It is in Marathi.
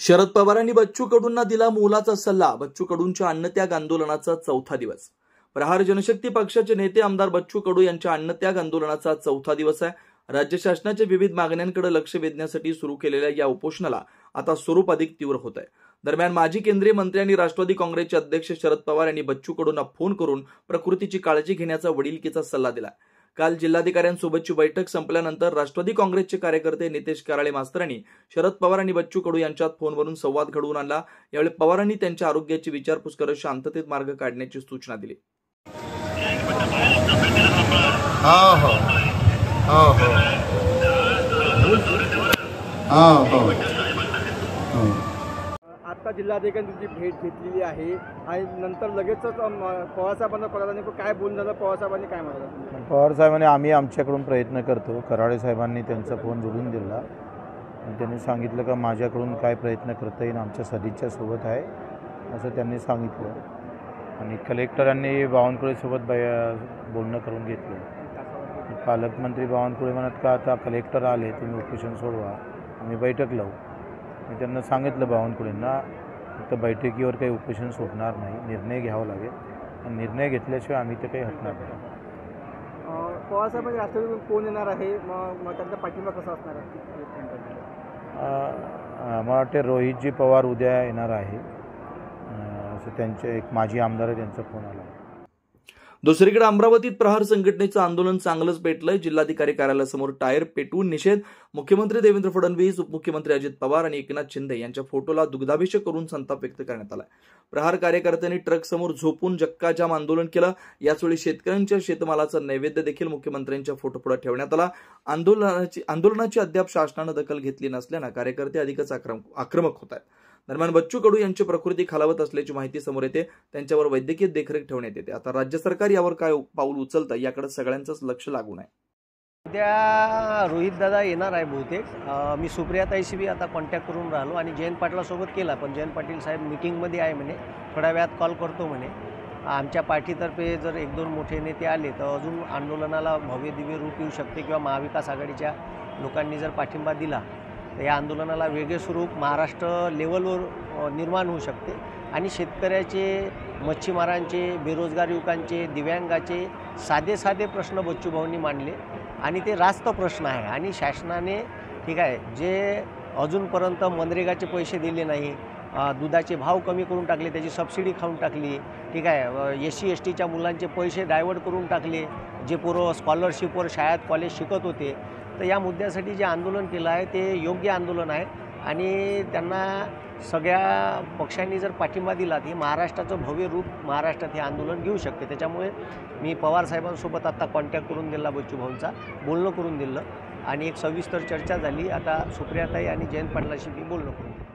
शरद पवारांनी बच्चू कडूंना दिला मोलाचा सल्ला. बच्चू कडूंच्या अन्नत्याग आंदोलनाचा चौथा दिवस. प्रहार जनशक्ती पक्षाचे नेते आमदार बच्चू कडू यांच्या अन्नत्याग आंदोलनाचा चौथा दिवस आहे. राज्य शासनाच्या विविध मागण्यांकडे लक्ष वेधण्यासाठी सुरू केलेल्या या उपोषणाला आता स्वरूप अधिक तीव्र होत आहे. दरम्यान माजी केंद्रीय मंत्री आणि राष्ट्रवादी काँग्रेसचे अध्यक्ष शरद पवार यांनी बच्चू कडूंना फोन करून प्रकृतीची काळजी घेण्याचा वडिलकीचा सल्ला दिला. काल जिल्हाधिकाऱ्यांसोबतची बैठक संपल्यानंतर राष्ट्रवादी काँग्रेसचे कार्यकर्ते नितेश कराळे मास्तर यांनी शरद पवार आणि बच्चू कडू यांच्यात फोनवरून संवाद घडवून आणला. यावेळी पवारांनी त्यांच्या आरोग्याची विचारपूस करत शांततेत मार्ग काढण्याची सूचना दिली. आता जिल्हाधिकाऱ्यांची भेट घेतलेली आहे आणि नंतर लगेचच पवारसाहेबांना कराडाने काय बोलून झालं, पवारसाहेबांनी काय म्हटलं? पवारसाहेबांनी आम्ही आमच्याकडून प्रयत्न करतो. कराळे साहेबांनी त्यांचा फोन जोडून दिला आणि त्यांनी सांगितलं का माझ्याकडून काय प्रयत्न करता येईल, आमच्या सदिच्छा सोबत आहे असं त्यांनी सांगितलं. आणि कलेक्टरांनी बावनकुळेसोबत बोलणं करून घेतलं. पालकमंत्री बावनकुळे म्हणत का आता कलेक्टर आले, तुम्ही उपोषण सोडवा, आम्ही बैठक लावू. मी त्यांना सांगितलं बावनकुळेंना फक्त बैठकीवर काही उपोषण सोडणार नाही, निर्णय घ्यावा लागेल आणि निर्णय घेतल्याशिवाय आम्ही ते काही हटणार नाही. पवारसाहेबांनी राष्ट्रवादी कोण येणार आहे, मग त्यांचा पाठिंबा कसा असणार आहे? मला वाटते रोहितजी पवार उद्या येणार आहे असं त्यांचे एक माजी आमदार आहे, त्यांचा फोन आला. दुसरीकडे अमरावतीत प्रहार संघटनेचं आंदोलन चांगलंच पेटलंय. जिल्हाधिकारी कार्यालयासमोर टायर पेटवून निषेध. मुख्यमंत्री देवेंद्र फडणवीस, उपमुख्यमंत्री अजित पवार आणि एकनाथ शिंदे यांच्या फोटोला दुग्धाभिषेक करून संताप व्यक्त करण्यात आला. प्रहार कार्यकर्त्यांनी ट्रक समोर झोपून जक्का जाम आंदोलन केलं. याचवेळी शेतकऱ्यांच्या शेतमालाचा नैवेद्य देखील मुख्यमंत्र्यांच्या फोटोपुढे ठेवण्यात आला. आंदोलनाची अद्याप शासनानं दखल घेतली नसल्यानं कार्यकर्ते अधिकच आक्रमक होत आहेत. दरम्यान बच्चू कडू यांची प्रकृती खालावत असल्याची माहिती समोर येते. त्यांच्यावर वैद्यकीय देखरेख ठेवण्यात येते. आता राज्य सरकार यावर काय पाऊल उचलतं याकडे सगळ्यांचंच लक्ष लागून आहे. उद्या रोहित दादा येणार आहे बहुतेक. मी सुप्रियाताईशी बी आता कॉन्टॅक्ट करून राहिलो आणि जयंत पाटलासोबत केला, पण जयंत पाटील साहेब मीटिंगमध्ये आहे म्हणे, थोड्या वेळात कॉल करतो म्हणे. आमच्या पार्टीतर्फे जर एक दोन मोठे नेते आले तर अजून आंदोलनाला भव्य दिव्य रूप येऊ शकते किंवा महाविकास आघाडीच्या लोकांनी जर पाठिंबा दिला तर या आंदोलनाला वेगळे स्वरूप महाराष्ट्र लेवलवर निर्माण होऊ शकते. आणि शेतकऱ्याचे, मच्छीमारांचे, बेरोजगार युवकांचे, दिव्यांगाचे साधे प्रश्न बच्चूभाऊंनी मांडले आणि ते रास्त प्रश्न आहे. आणि शासनाने ठीक आहे जे अजूनपर्यंत मनरेगाचे पैसे दिले नाही, दुधाचे भाव कमी करून टाकले, त्याची सबसिडी खाऊन टाकली, ठीक आहे, SC STच्या मुलांचे पैसे डायवर्ट करून टाकले, जे पोरं स्कॉलरशिपवर शाळेत कॉलेज शिकत होते. तर या मुद्द्यासाठी जे आंदोलन केलं आहे ते योग्य आंदोलन आहे आणि त्यांना सगळ्या पक्षांनी जर पाठिंबा दिला तर महाराष्ट्राचं भव्य रूप महाराष्ट्रात हे आंदोलन घेऊ शकते. त्याच्यामुळे मी पवारसाहेबांसोबत आता कॉन्टॅक्ट करून दिला, बच्चूभाऊंचा बोलणं करून दिलं आणि एक सविस्तर चर्चा झाली. आता सुप्रियाताई आणि जयंत पाटलाशी मी बोलणं करून दिलं.